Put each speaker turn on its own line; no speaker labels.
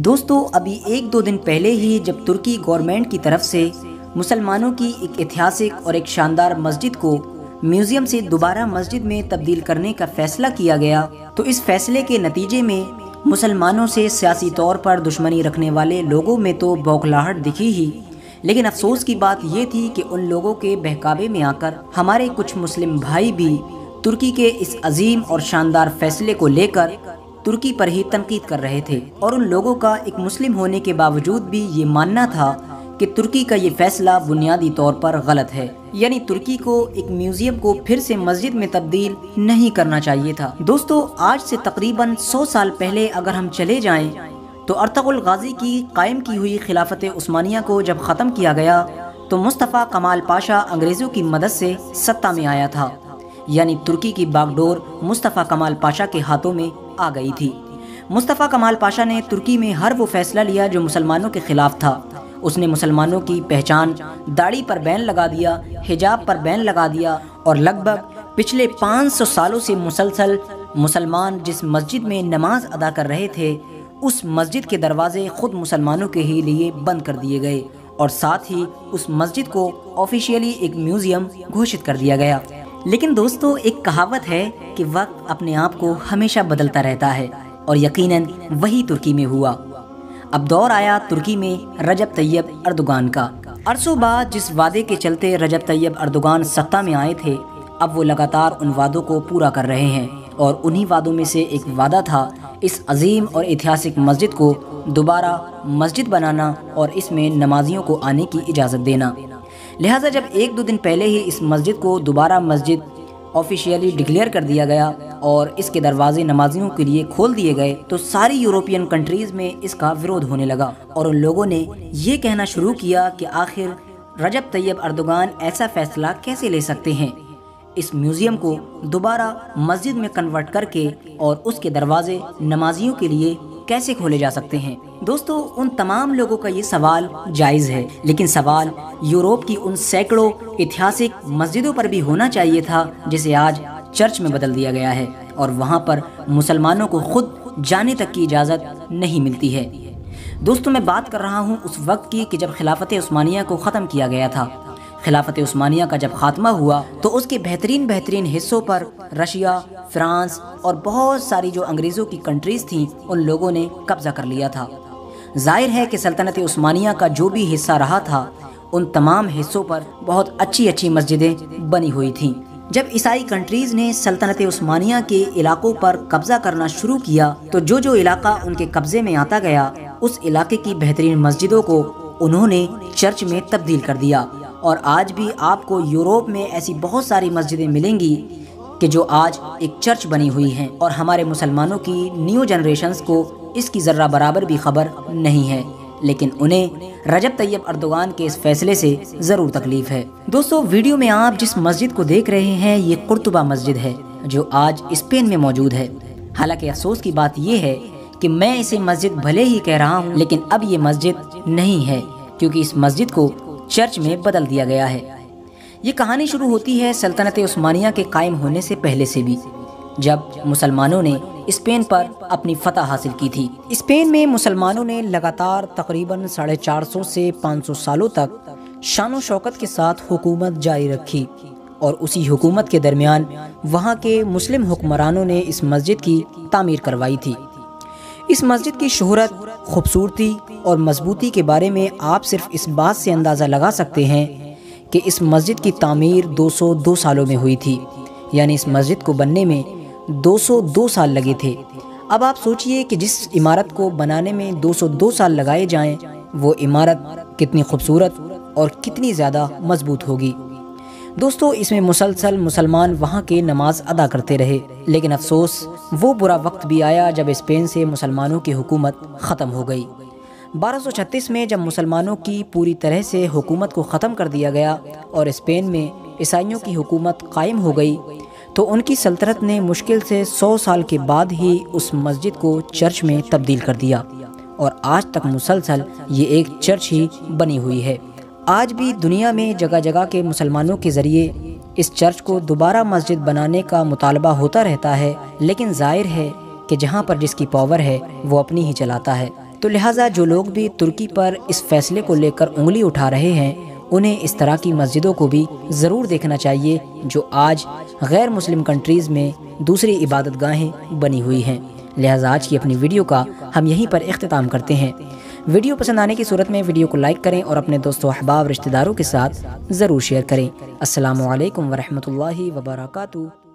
دوستو ابھی ایک دو دن پہلے ہی جب ترکی گورنمنٹ کی طرف سے مسلمانوں کی ایک ایتہاسک اور ایک شاندار مسجد کو میوزیم سے دوبارہ مسجد میں تبدیل کرنے کا فیصلہ کیا گیا، تو اس فیصلے کے نتیجے میں مسلمانوں سے سیاسی طور پر دشمنی رکھنے والے لوگوں میں تو بوکھلاہٹ دکھی ہی، لیکن افسوس کی بات یہ تھی کہ ان لوگوں کے بہکاوے میں آ کر ہمارے کچھ مسلم بھائی بھی ترکی کے اس عظیم اور شاندار فیصلے کو لے کر ترکی پر ہی تنقید کر رہے تھے، اور ان لوگوں کا ایک مسلم ہونے کے باوجود بھی یہ ماننا تھا کہ ترکی کا یہ فیصلہ بنیادی طور پر غلط ہے، یعنی ترکی کو ایک میوزیم کو پھر سے مسجد میں تبدیل نہیں کرنا چاہیے تھا۔ دوستو آج سے تقریباً 100 سال پہلے اگر ہم چلے جائیں تو ارطغرل غازی کی قائم کی ہوئی خلافت عثمانیہ کو جب ختم کیا گیا تو مصطفیٰ کمال پاشا انگریزوں کی مدد سے سطح میں آیا تھا، یعنی ترکی کی باغ ڈور مصطفیٰ کمال پاشا کے ہاتھوں میں آ گئی تھی۔ مصطفیٰ کمال پاشا نے ترکی میں ہر وہ فیصلہ لیا جو مسلمانوں کے خلاف تھا۔ اس نے مسلمانوں کی پہچان داڑھی پر بین لگا دیا، حجاب پر بین لگا دیا، اور لگ بھگ پچھلے 500 سالوں سے مسلسل مسلمان جس مسجد میں نماز ادا کر رہے تھے اس مسجد کے دروازے خود مسلمانوں کے ہی لیے بند کر دیے گئے، اور ساتھ ہی اس مسجد کو آفیشیلی ایک میوزیم گھوشت کر دیا گیا۔ لیکن دوستو ایک کہاوت ہے کہ وقت اپنے آپ کو ہمیشہ بدلتا رہتا ہے، اور یقیناً وہی ترکی میں ہوا۔ اب دور آیا ترکی میں رجب طیب اردوغان کا۔ عرصوں بعد جس وعدے کے چلتے رجب طیب اردوغان سطح میں آئے تھے، اب وہ لگاتار ان وعدوں کو پورا کر رہے ہیں، اور انہی وعدوں میں سے ایک وعدہ تھا اس عظیم اور ایتہاسک مسجد کو دوبارہ مسجد بنانا اور اس میں نمازیوں کو آنے کی اجازت دینا۔ لہٰذا جب ایک دو دن پہلے ہی اس مسجد کو دوبارہ مسجد آفیشیلی ڈکلیئر کر دیا گیا اور اس کے دروازے نمازیوں کے لیے کھول دیے گئے تو ساری یورپین کنٹریز میں اس کا وروධ ہونے لگا، اور ان لوگوں نے یہ کہنا شروع کیا کہ آخر رجب طیب اردوغان ایسا فیصلہ کیسے لے سکتے ہیں، اس میوزیم کو دوبارہ مسجد میں کنورٹ کر کے اور اس کے دروازے نمازیوں کے لیے کیسے کھولے جا سکتے ہیں۔ دوستو ان تمام لوگوں کا یہ سوال جائز ہے، لیکن سوال یورپ کی ان سینکڑوں ایتہاسک مسجدوں پر بھی ہونا چاہیے تھا جسے آج چرچ میں بدل دیا گیا ہے، اور وہاں پر مسلمانوں کو خود جانے تک کی اجازت نہیں ملتی ہے۔ دوستو میں بات کر رہا ہوں اس وقت کی کہ جب خلافت عثمانیہ کو ختم کیا گیا تھا۔ خلافت عثمانیہ کا جب خاتمہ ہوا تو اس کے بہترین حصوں پر رشیا، فرانس اور بہت ساری جو انگریزوں کی کنٹریز تھیں ان لوگوں نے قبضہ کر لیا تھا۔ ظاہر ہے کہ سلطنت عثمانیہ کا جو بھی حصہ رہا تھا ان تمام حصوں پر بہت اچھی مسجدیں بنی ہوئی تھیں۔ جب عیسائی کنٹریز نے سلطنت عثمانیہ کے علاقوں پر قبضہ کرنا شروع کیا تو جو علاقہ ان کے قبضے میں آتا گیا اس علاقے کی بہترین مسجدوں کو انہوں نے چرچ میں تبدیل کر دیا، اور آج بھی آپ کو یورپ میں ایسی بہت ساری مسجدیں ملیں گی کہ جو آج ایک چرچ بنی ہوئی ہیں، اور ہمارے مسلمانوں کی نیو جنریشنز کو اس کی ذرہ برابر بھی خبر نہیں ہے، لیکن انہیں رجب طیب اردوغان کے اس فیصلے سے ضرور تکلیف ہے۔ دوستو ویڈیو میں آپ جس مسجد کو دیکھ رہے ہیں یہ قرطبہ مسجد ہے جو آج اسپین میں موجود ہے۔ حالانکہ افسوس کی بات یہ ہے کہ میں اسے مسجد بھلے ہی کہہ رہا ہوں لیکن اب یہ مسجد نہیں ہے، کیونکہ اس مسجد کو چرچ میں بدل دیا گیا ہے۔ یہ کہانی شروع ہوتی ہے سلطنت عثمانیہ کے قائم ہونے سے پہلے سے بھی، جب مسلمانوں نے اسپین پر اپنی فتح حاصل کی تھی۔ اسپین میں مسلمانوں نے لگاتار تقریباً 450 سے 500 سالوں تک شان و شوکت کے ساتھ حکومت جاری رکھی، اور اسی حکومت کے درمیان وہاں کے مسلم حکمرانوں نے اس مسجد کی تعمیر کروائی تھی۔ اس مسجد کی شہرت، خوبصورتی اور مضبوطی کے بارے میں آپ صرف اس بات سے اندازہ لگا سکتے ہیں کہ اس مسجد کی تعمیر 202 سالوں میں ہوئی تھی، یعنی اس مسجد کو بننے میں 202 سال لگے تھے۔ اب آپ سوچئے کہ جس عمارت کو بنانے میں 202 سال لگائے جائیں وہ عمارت کتنی خوبصورت اور کتنی زیادہ مضبوط ہوگی۔ دوستو اس میں مسلسل مسلمان وہاں کے نماز ادا کرتے رہے، لیکن افسوس وہ برا وقت بھی آیا جب اسپین سے مسلمانوں کی حکومت ختم ہو گئی۔ 1236 میں جب مسلمانوں کی پوری طرح سے حکومت کو ختم کر دیا گیا اور اسپین میں عیسائیوں کی حکومت قائم ہو گئی تو ان کی سلطنت نے مشکل سے 100 سال کے بعد ہی اس مسجد کو چرچ میں تبدیل کر دیا، اور آج تک مسلسل یہ ایک چرچ ہی بنی ہوئی ہے۔ آج بھی دنیا میں جگہ جگہ کے مسلمانوں کے ذریعے اس چرچ کو دوبارہ مسجد بنانے کا مطالبہ ہوتا رہتا ہے، لیکن ظاہر ہے کہ جہاں پر جس کی پاور ہے وہ اپنی ہی چلاتا ہے۔ تو لہٰذا جو لوگ بھی ترکی پر اس فیصلے کو لے کر انگلی اٹھا رہے ہیں انہیں اس طرح کی مسجدوں کو بھی ضرور دیکھنا چاہیے جو آج غیر مسلم کنٹریز میں دوسری عبادت گاہیں بنی ہوئی ہیں۔ لہٰذا آج کی اپنی ویڈیو کا ہم یہیں پر اختتام کرتے ہیں۔ ویڈیو پسند آنے کی صورت میں ویڈیو کو لائک کریں اور اپنے دوستوں احباب رشتہ داروں کے ساتھ ضرور شیئر کریں۔ السلام علیکم ورحمۃ اللہ وبرکاتہ۔